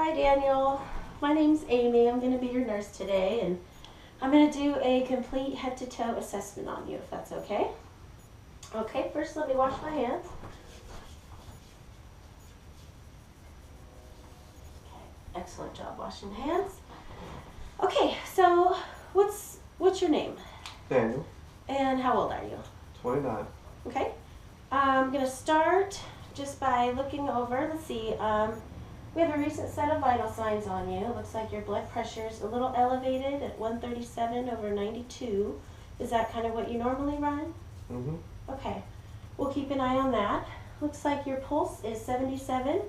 Hi Daniel, my name's Amy. I'm going to be your nurse today, and I'm going to do a complete head-to-toe assessment on you, if that's okay. Okay, first let me wash my hands. Okay, excellent job washing hands. Okay, so what's your name? Daniel. And how old are you? 29. Okay, I'm going to start just by looking over. Let's see, we have a recent set of vital signs on you. It looks like your blood pressure is a little elevated at 137/92. Is that kind of what you normally run? Mm-hmm. Okay, we'll keep an eye on that. Looks like your pulse is 77,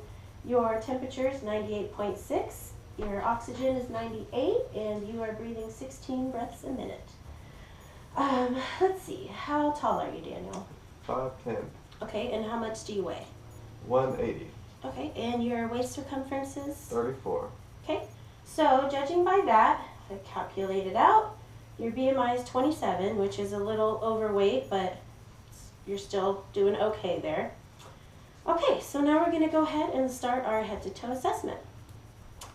your temperature is 98.6, your oxygen is 98, and you are breathing 16 breaths a minute. Let's see, how tall are you, Daniel? 5'10". Okay, and how much do you weigh? 180. Okay, and your waist circumference is? 34. Okay, so judging by that, if I calculate it out, your BMI is 27, which is a little overweight, but you're still doing okay there. Okay, so now we're going to go ahead and start our head-to-toe assessment.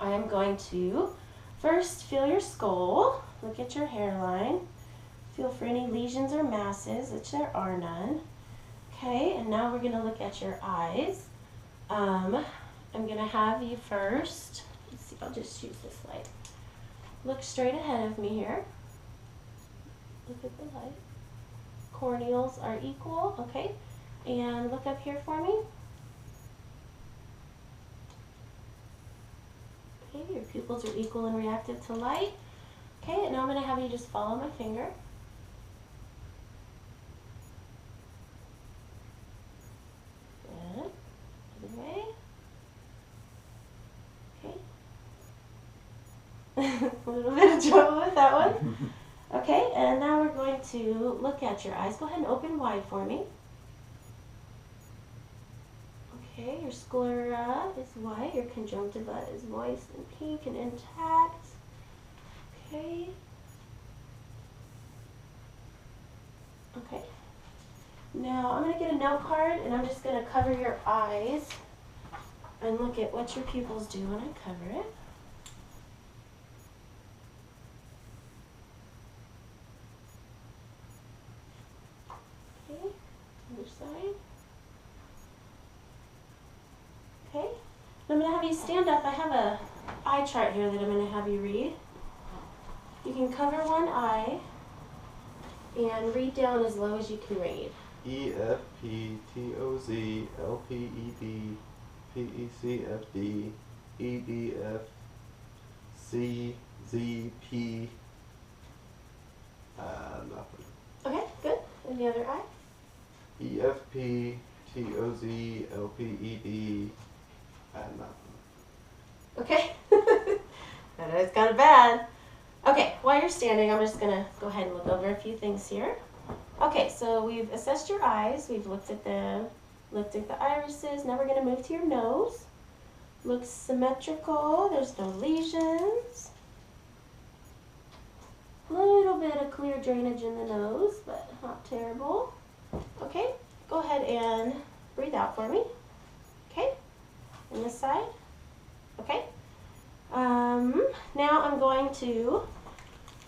I am going to first feel your skull, look at your hairline, feel for any lesions or masses, which there are none. Okay, and now we're going to look at your eyes. I'm going to have you first, let's see, I'll just use this light. Look straight ahead of me here. Look at the light. Corneals are equal, okay? And look up here for me. Okay, your pupils are equal and reactive to light. Okay, and now I'm going to have you just follow my finger. Good. Other way. Okay. A little bit of trouble with that one. Okay, and now we're going to look at your eyes. Go ahead and open wide for me. Okay, your sclera is white, your conjunctiva is moist and pink and intact. Okay. Okay. Now I'm going to get a note card and I'm just going to cover your eyes and look at what your pupils do when I cover it. Okay, other side. Okay, I'm going to have you stand up. I have a eye chart here that I'm going to have you read. You can cover one eye and read down as low as you can read. EFPTOZ LPED PECFD EDF CZP nothing. Okay, good. And the other eye? EFPTOZ LPED nothing. Okay. I know it's kind of bad. Okay, while you're standing, I'm just going to go ahead and look over a few things here. Okay, so we've assessed your eyes. We've looked at them, looked at the irises. Now we're going to move to your nose. Looks symmetrical. There's no lesions. A little bit of clear drainage in the nose, but not terrible. Okay, go ahead and breathe out for me. Okay, and this side. Okay. Now I'm going to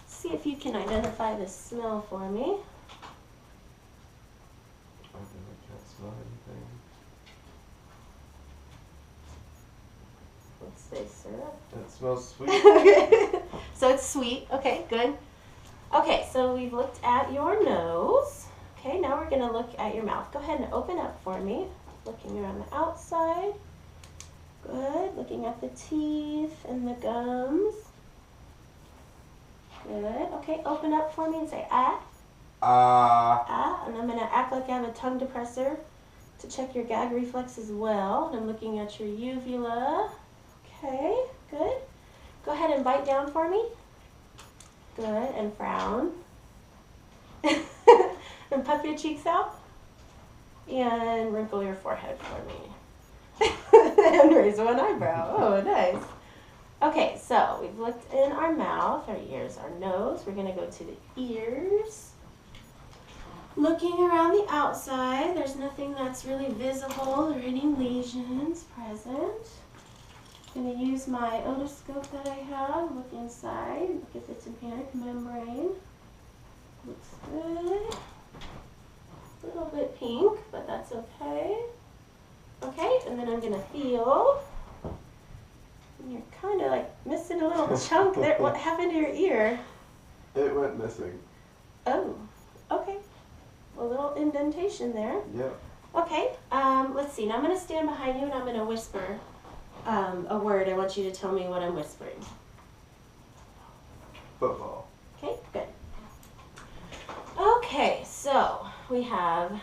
see if you can identify the smell for me. I can't smell anything. Let's say syrup. It smells sweet. Okay. So it's sweet. Okay, good. Okay, so we've looked at your nose. Okay, now we're going to look at your mouth. Go ahead and open up for me. Looking around the outside. Good. Looking at the teeth and the gums. Good. Okay, open up for me and say ah. Ah. And I'm going to act like I have a tongue depressor to check your gag reflex as well. And I'm looking at your uvula. Okay, good. Go ahead and bite down for me. Good. And frown. And puff your cheeks out. And wrinkle your forehead for me. And raise one eyebrow. Oh, nice. Okay, so we've looked in our mouth, our ears, our nose. We're going to go to the ears. Looking around the outside, there's nothing that's really visible or any lesions present. I'm going to use my otoscope that I have. Look inside. Look if it's a tympanic membrane. Looks good. A little bit pink, but that's okay. Okay, and then I'm going to feel. And you're kind of like missing a little chunk there. What happened to your ear? It went missing. Oh, okay. A little indentation there. Yep. Okay, let's see. Now I'm going to stand behind you and I'm going to whisper a word. I want you to tell me what I'm whispering. Football. Okay, good. Okay, so we have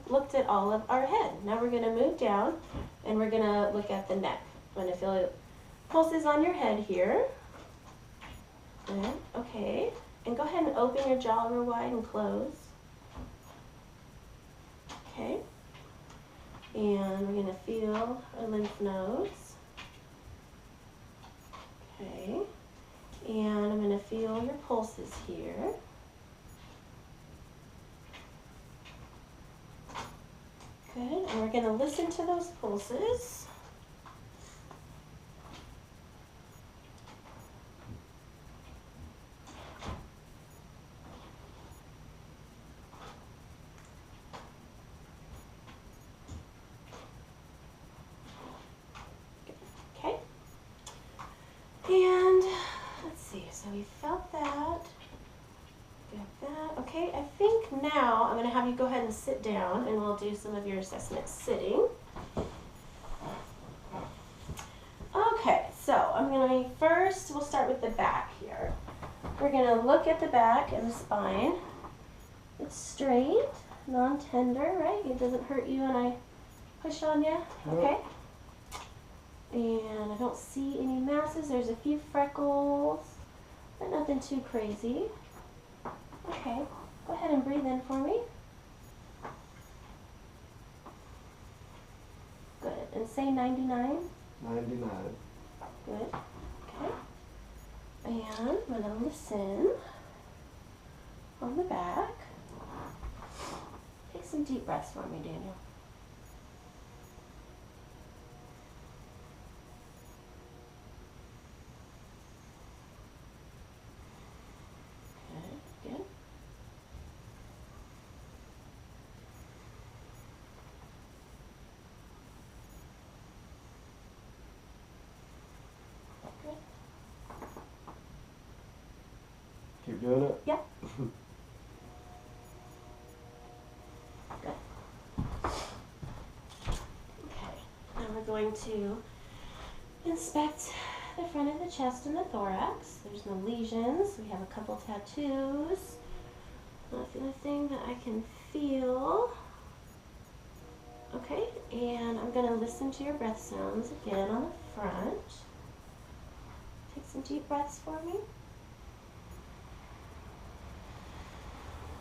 looked at all of our head. Now we're going to move down and we're going to look at the neck. I'm going to feel pulses on your head here. Good, okay. And go ahead and open your jaw real wide and close. Okay. And we're going to feel our lymph nodes. Okay. And I'm going to feel your pulses here. Good. And we're going to listen to those pulses. Okay. And let's see. So we felt that. Got that. Okay, I think now I'm going to have you go ahead and sit down and we'll do some of your assessments sitting. Okay, so I'm going to first, we'll start with the back here. We're going to look at the back and the spine. It's straight, non-tender, right? It doesn't hurt you when I push on you, okay? And I don't see any masses. There's a few freckles, but nothing too crazy. Okay, go ahead and breathe in for me. Good, and say 99. 99. Good, okay. And I'm gonna listen on the back. Take some deep breaths for me, Daniel. Good. Good. Keep doing it? Yep. Good. Okay. Now we're going to inspect the front of the chest and the thorax. There's no lesions. We have a couple tattoos. Nothing that I can feel. Okay, and I'm going to listen to your breath sounds again on the front. Take some deep breaths for me.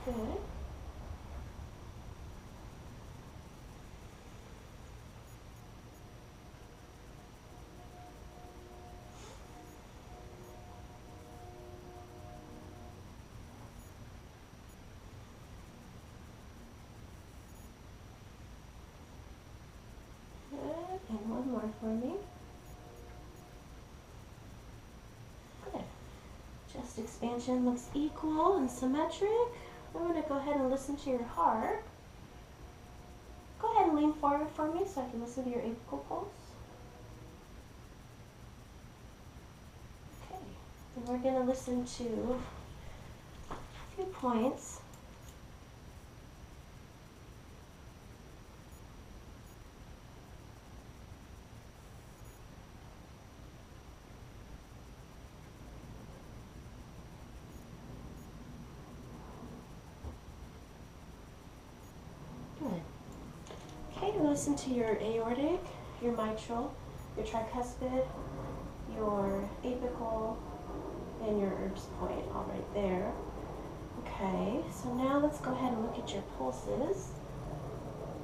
Good. Good, and one more for me. Good. Chest expansion looks equal and symmetric. I'm going to go ahead and listen to your heart. Go ahead and lean forward for me so I can listen to your apical pulse. Okay, and we're going to listen to a few points. Good. Okay, listen to your aortic, your mitral, your tricuspid, your apical, and your Erb's point, all right there. Okay, so now let's go ahead and look at your pulses.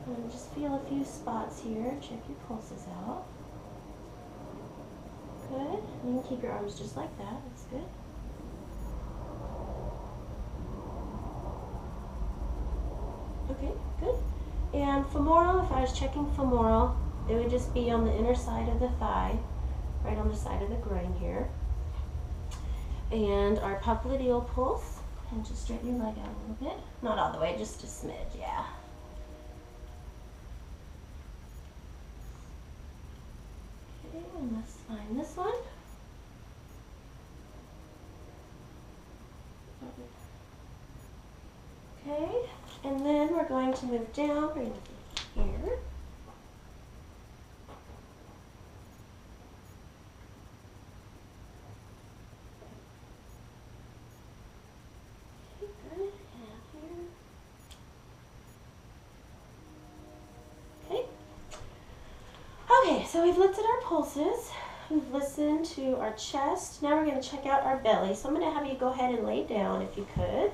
And just feel a few spots here. Check your pulses out. Good. And you can keep your arms just like that. That's good. Okay, good. And femoral, if I was checking femoral, it would just be on the inner side of the thigh, right on the side of the groin here. And our popliteal pulse. And just straighten your leg out a little bit. Not all the way, just a smidge, yeah. Okay, and let's find this one. Okay, and then we're going to move down. We're going to do here. Okay, good. And here. Okay. Okay, so we've looked at our pulses. We've listened to our chest. Now we're going to check out our belly. So I'm going to have you go ahead and lay down if you could.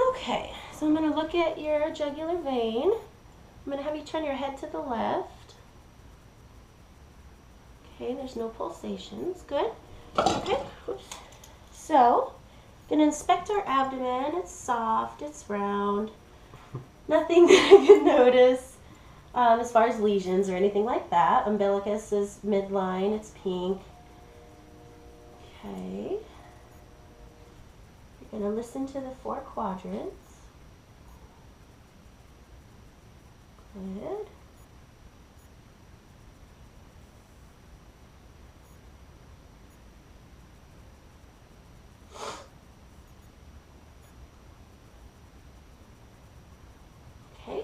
Okay, so I'm going to look at your jugular vein. I'm going to have you turn your head to the left. Okay, there's no pulsations. Good. Okay, oops. So, I'm going to inspect our abdomen. It's soft, it's round. Nothing that I could notice as far as lesions or anything like that. Umbilicus is midline, it's pink. Okay. You're going to listen to the 4 quadrants. Good. Okay.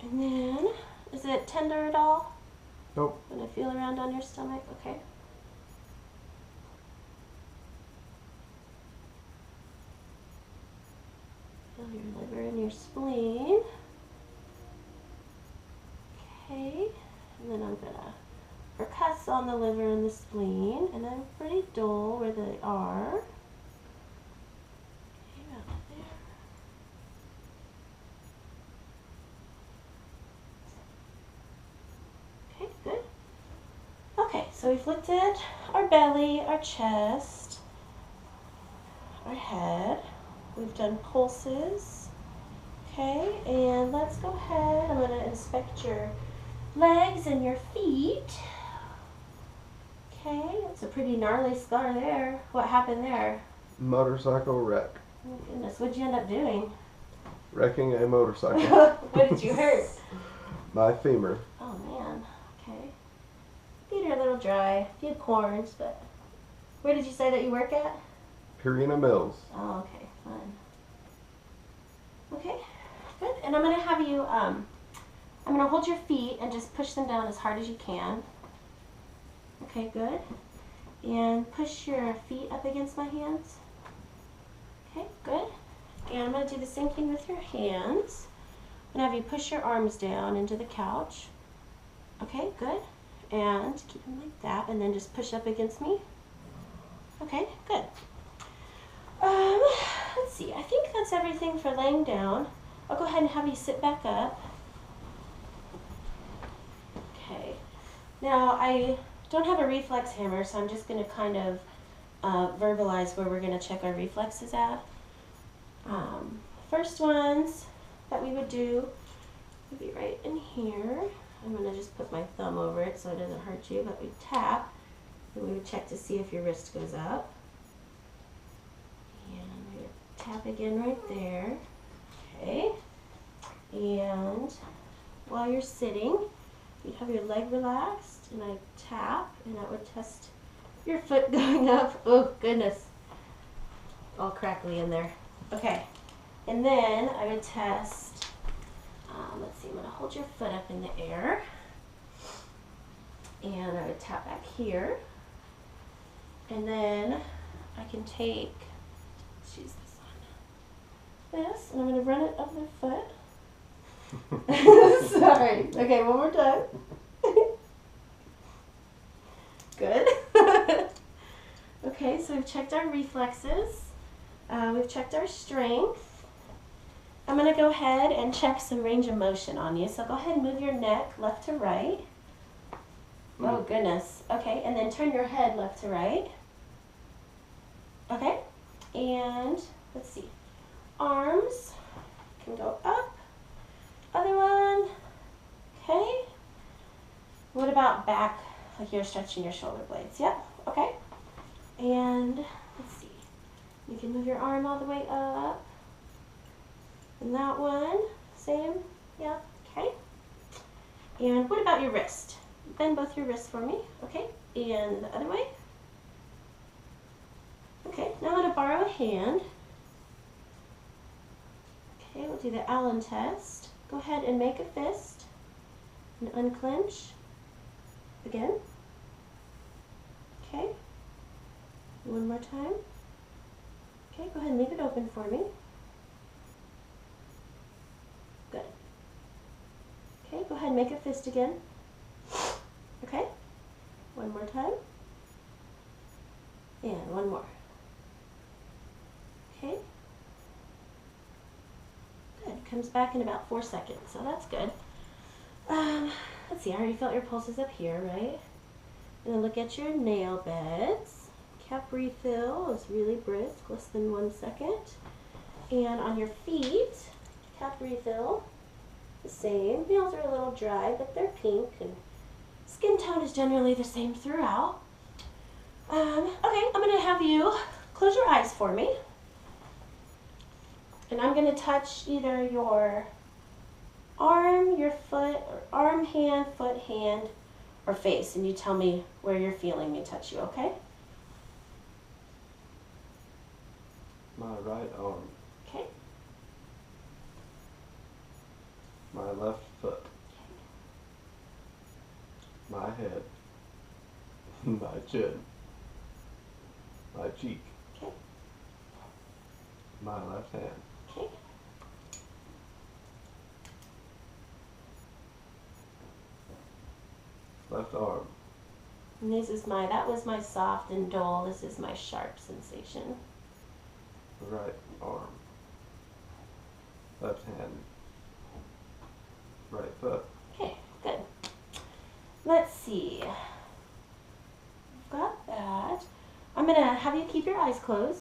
And then, is it tender at all? Nope. When I feel around on your stomach? Okay. Feel your liver and your spleen. Okay. And then I'm going to percuss on the liver and the spleen. And I'm pretty dull where they are. Okay, about there. Okay, good. Okay, so we've looked at our belly, our chest, our head. We've done pulses. Okay, and let's go ahead. I'm going to inspect your legs and your feet. Okay, that's a pretty gnarly scar there. What happened there? Motorcycle wreck. Oh goodness, what'd you end up doing? Wrecking a motorcycle. What did you hurt? My femur. Oh man, okay. Feet are a little dry. You had corns, but where did you say that you work at? Purina Mills. Oh, okay, fun. Okay, good. And I'm going to have you, I'm going to hold your feet and just push them down as hard as you can. Okay, good. And push your feet up against my hands. Okay, good. And I'm going to do the same thing with your hands. I'm going to have you push your arms down into the couch. Okay, good. And keep them like that, and then just push up against me. Okay, good. Let's see, I think that's everything for laying down. I'll go ahead and have you sit back up. Okay. Now, I don't have a reflex hammer, so I'm just going to kind of verbalize where we're going to check our reflexes at. First ones that we would do would be right in here. I'm going to just put my thumb over it so it doesn't hurt you, but we tap, and we would check to see if your wrist goes up. And we would tap again right there. Okay. And while you're sitting, you'd have your leg relaxed, and I tap, and that would test your foot going up. Oh, goodness. All crackly in there. Okay. And then I would test, let's see, I'm going to hold your foot up in the air. And I would tap back here. And then I can take, let's use this, and I'm going to run it up my foot. Sorry. Okay, one more time. Good. Okay, so we've checked our reflexes. We've checked our strength. I'm going to go ahead and check some range of motion on you. So go ahead and move your neck left to right. Oh, goodness. Okay, and then turn your head left to right. Okay, and let's see. Arms can go up, about back, like you're stretching your shoulder blades? Yep, okay. And let's see. You can move your arm all the way up. And that one, same, yep, okay. And what about your wrist? Bend both your wrists for me, okay? And the other way. Okay, now I'm going to borrow a hand. Okay, we'll do the Allen test. Go ahead and make a fist and unclench. Again. Okay. One more time. Okay, go ahead and leave it open for me. Good. Okay, go ahead and make a fist again. Okay. One more time. And one more. Okay. Good. Comes back in about 4 seconds, so that's good. Let's see, I already felt your pulses up here, right? And then look at your nail beds. Cap refill is really brisk, less than 1 second. And on your feet, cap refill, the same. Nails are a little dry, but they're pink, and skin tone is generally the same throughout. Okay, I'm going to have you close your eyes for me. And I'm going to touch either your arm, your foot, or arm, hand, foot, hand, or face. And you tell me where you're feeling me touch you, okay? My right arm. Okay. My left foot. My head. My chin. My cheek. Okay. My left hand. Okay. Left arm. And that was my soft and dull. This is my sharp sensation. Right arm. Left hand. Right foot. Okay, good. Let's see. Got that. I'm going to have you keep your eyes closed.